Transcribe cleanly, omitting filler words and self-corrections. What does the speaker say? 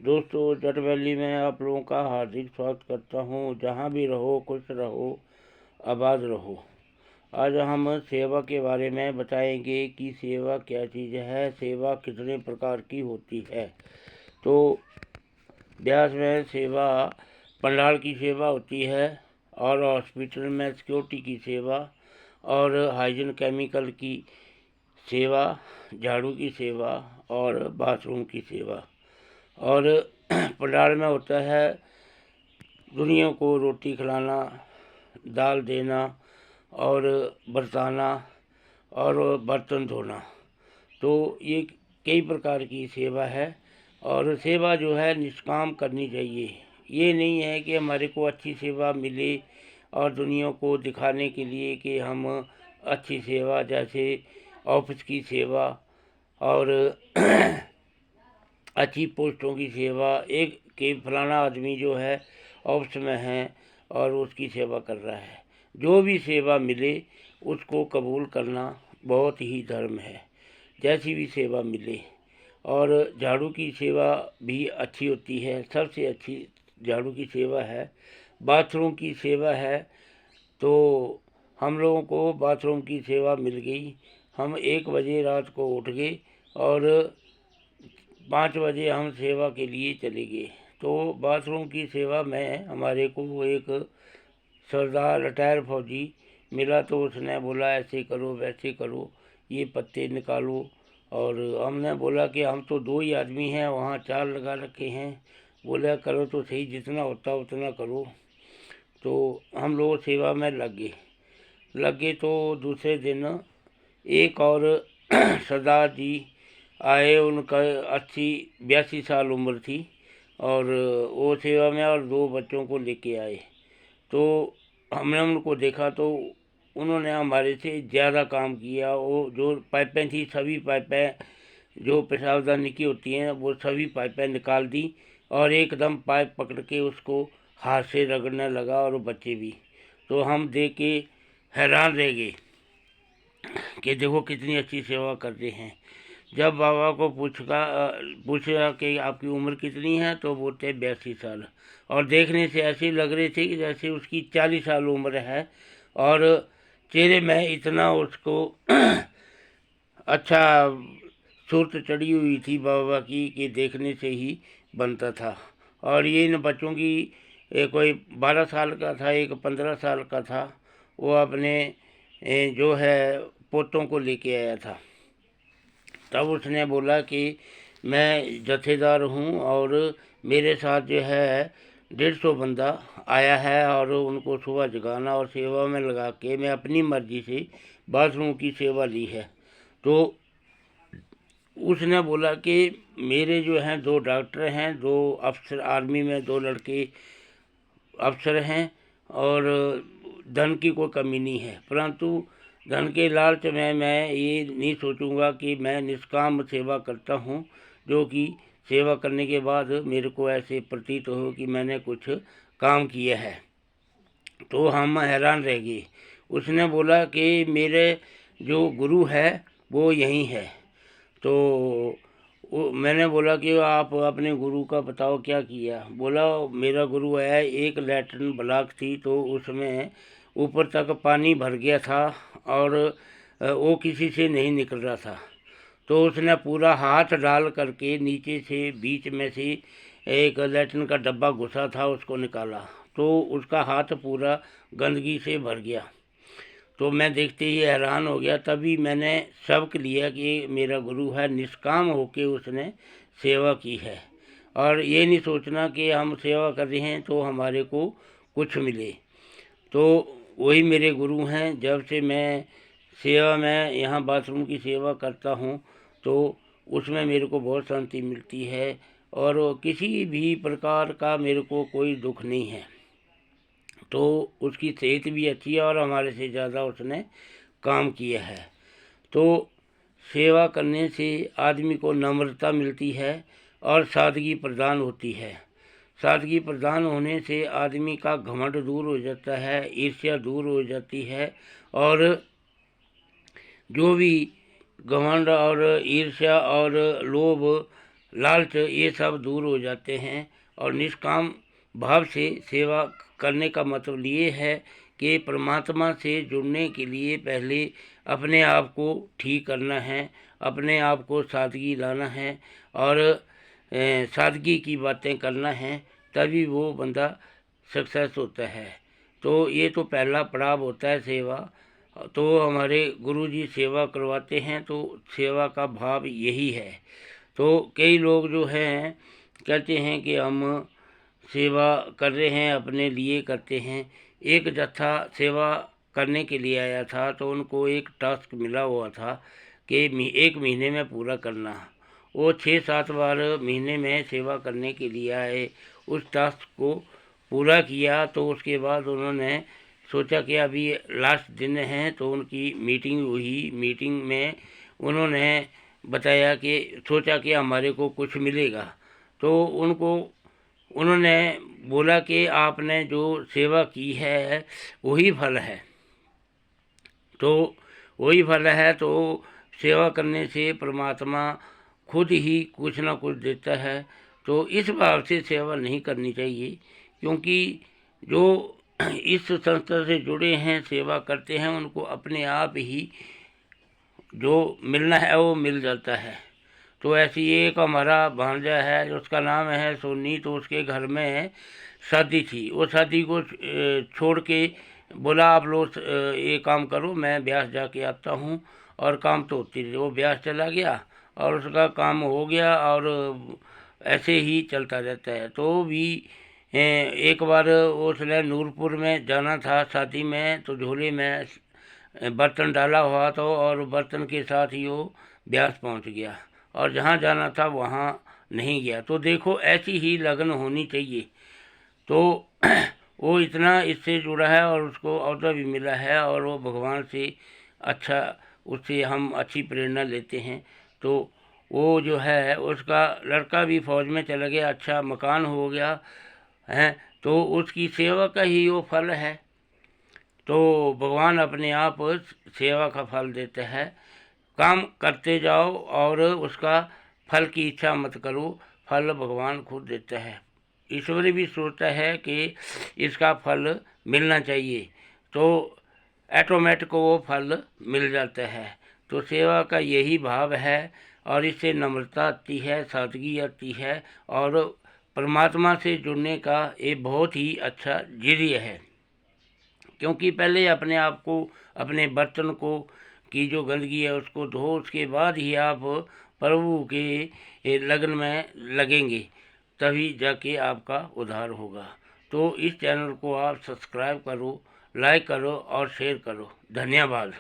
दोस्तों, जट वैली में आप लोगों का हार्दिक स्वागत करता हूँ। जहाँ भी रहो खुश रहो, आबाद रहो। आज हम सेवा के बारे में बताएंगे कि सेवा क्या चीज़ है, सेवा कितने प्रकार की होती है। तो ब्यास में सेवा पंडाल की सेवा होती है, और हॉस्पिटल में सिक्योरिटी की सेवा, और हाइजीन केमिकल की सेवा, झाड़ू की सेवा और बाथरूम की सेवा। और पंडाल में होता है दुनिया को रोटी खिलाना, दाल देना और बरताना और बर्तन धोना। तो ये कई प्रकार की सेवा है, और सेवा जो है निष्काम करनी चाहिए। ये नहीं है कि हमारे को अच्छी सेवा मिले और दुनिया को दिखाने के लिए कि हम अच्छी सेवा, जैसे ऑफिस की सेवा और अच्छी पोस्टों की सेवा, एक कि फलाना आदमी जो है ऑफिस में है और उसकी सेवा कर रहा है। जो भी सेवा मिले उसको कबूल करना बहुत ही धर्म है, जैसी भी सेवा मिले। और झाड़ू की सेवा भी अच्छी होती है, सबसे अच्छी झाड़ू की सेवा है। बाथरूम की सेवा है, तो हम लोगों को बाथरूम की सेवा मिल गई। हम 1 बजे रात को उठ गए और 5 बजे हम सेवा के लिए चले गए। तो बाथरूम की सेवा में हमारे को एक सरदार रिटायर फौजी मिला, तो उसने बोला ऐसे करो वैसे करो, ये पत्ते निकालो। और हमने बोला कि हम तो 2 ही आदमी हैं, वहाँ 4 लगा रखे हैं। बोला करो तो सही, जितना होता उतना करो। तो हम लोग सेवा में लग गए। तो दूसरे दिन एक और सरदार जी आए, उनका 80-82 साल उम्र थी, और वो सेवा में और 2 बच्चों को लेके आए। तो हमने उनको देखा तो उन्होंने हमारे से ज़्यादा काम किया। वो जो पाइपें थी, सभी पाइपें जो पेशाबदानी की होती हैं, वो सभी पाइपें निकाल दी, और एकदम पाइप पकड़ के उसको हाथ से रगड़ने लगा, और बच्चे भी। तो हम देख के हैरान रह गए कि देखो कितनी अच्छी सेवा करते हैं। जब बाबा को पूछा कि आपकी उम्र कितनी है, तो बोलते 82 साल, और देखने से ऐसे लग रहे थे कि जैसे उसकी 40 साल उम्र है। और चेहरे में इतना उसको अच्छा सूरत चढ़ी हुई थी बाबा की कि देखने से ही बनता था। और ये इन बच्चों की कोई 12 साल का था, एक 15 साल का था। वो अपने जो है पोतों को लेके आया था। तब उसने बोला कि मैं जथेदार हूँ, और मेरे साथ जो है 150 बंदा आया है, और उनको सुबह जगाना और सेवा में लगा के मैं अपनी मर्जी से बाथरूम की सेवा ली है। तो उसने बोला कि मेरे जो हैं 2 डॉक्टर हैं, 2 अफसर, आर्मी में 2 लड़के अफसर हैं, और धन की कोई कमी नहीं है। परंतु धन के लालच में मैं ये नहीं सोचूंगा कि मैं निष्काम सेवा करता हूँ, जो कि सेवा करने के बाद मेरे को ऐसे प्रतीत हो कि मैंने कुछ काम किया है। तो हम हैरान रह गए। उसने बोला कि मेरे जो गुरु है वो यहीं है। तो मैंने बोला कि आप अपने गुरु का बताओ क्या किया। बोला मेरा गुरु है, एक लैट्रिन ब्लॉक थी, तो उसमें ऊपर तक पानी भर गया था, और वो किसी से नहीं निकल रहा था। तो उसने पूरा हाथ डाल करके नीचे से बीच में से एक लैट्रिन का डब्बा घुसा था, उसको निकाला, तो उसका हाथ पूरा गंदगी से भर गया। तो मैं देखते ही हैरान हो गया। तभी मैंने सबक लिया कि मेरा गुरु है, निष्काम होके उसने सेवा की है। और ये नहीं सोचना कि हम सेवा कर रहे हैं तो हमारे को कुछ मिले। तो वही मेरे गुरु हैं। जब से मैं सेवा में यहाँ बाथरूम की सेवा करता हूँ, तो उसमें मेरे को बहुत शांति मिलती है, और किसी भी प्रकार का मेरे को कोई दुख नहीं है। तो उसकी सेहत भी अच्छी है, और हमारे से ज़्यादा उसने काम किया है। तो सेवा करने से आदमी को नम्रता मिलती है, और सादगी प्रदान होती है। सादगी प्रदान होने से आदमी का घमंड दूर हो जाता है, ईर्ष्या दूर हो जाती है। और जो भी घमंड और ईर्ष्या और लोभ लालच, ये सब दूर हो जाते हैं। और निष्काम भाव से सेवा करने का मतलब ये है कि परमात्मा से जुड़ने के लिए पहले अपने आप को ठीक करना है, अपने आप को सादगी लाना है और सादगी की बातें करना है, तभी वो बंदा सक्सेस होता है। तो ये तो पहला पड़ाव होता है सेवा। तो हमारे गुरुजी सेवा करवाते हैं, तो सेवा का भाव यही है। तो कई लोग जो हैं कहते हैं कि हम सेवा कर रहे हैं, अपने लिए करते हैं। एक जत्था सेवा करने के लिए आया था, तो उनको एक टास्क मिला हुआ था कि 1 महीने में पूरा करना। वो 6-7 बार महीने में सेवा करने के लिए आए, उस टास्क को पूरा किया। तो उसके बाद उन्होंने सोचा कि अभी लास्ट दिन है, तो उनकी मीटिंग हुई। मीटिंग में उन्होंने बताया कि सोचा कि हमारे को कुछ मिलेगा। तो उन्होंने बोला कि आपने जो सेवा की है वही फल है। तो वही फल है, तो सेवा करने से परमात्मा खुद ही कुछ ना कुछ देता है। तो इस भाव से सेवा नहीं करनी चाहिए, क्योंकि जो इस संस्था से जुड़े हैं, सेवा करते हैं, उनको अपने आप ही जो मिलना है वो मिल जाता है। तो ऐसी एक हमारा भांजा है, उसका नाम है सोनी। तो उसके घर में शादी थी। वो शादी को छोड़ के बोला आप लोग ये काम करो, मैं ब्यास जाके आता हूँ। और काम तो होती रही। वो ब्यास चला गया और उसका काम हो गया और ऐसे ही चलता रहता है। तो भी एक बार उसने नूरपुर में जाना था शादी में, तो झोले में बर्तन डाला हुआ था और बर्तन के साथ ही वो ब्यास पहुंच गया और जहाँ जाना था वहाँ नहीं गया। तो देखो ऐसी ही लगन होनी चाहिए। तो वो इतना इससे जुड़ा है और उसको अहदा भी मिला है और वो भगवान से अच्छा, उससे हम अच्छी प्रेरणा लेते हैं। तो वो जो है उसका लड़का भी फौज में चला गया, अच्छा मकान हो गया है। तो उसकी सेवा का ही वो फल है। तो भगवान अपने आप सेवा का फल देता है। काम करते जाओ और उसका फल की इच्छा मत करो, फल भगवान खुद देता है। ईश्वर भी सोचता है कि इसका फल मिलना चाहिए, तो ऑटोमेटिक को वो फल मिल जाता है। तो सेवा का यही भाव है और इससे नम्रता आती है, सादगी आती है और परमात्मा से जुड़ने का ये बहुत ही अच्छा जरिया है। क्योंकि पहले अपने आप को, अपने बर्तन को की जो गंदगी है उसको धो, उसके बाद ही आप प्रभु के लगन में लगेंगे, तभी जाके आपका उद्धार होगा। तो इस चैनल को आप सब्सक्राइब करो, लाइक करो और शेयर करो। धन्यवाद।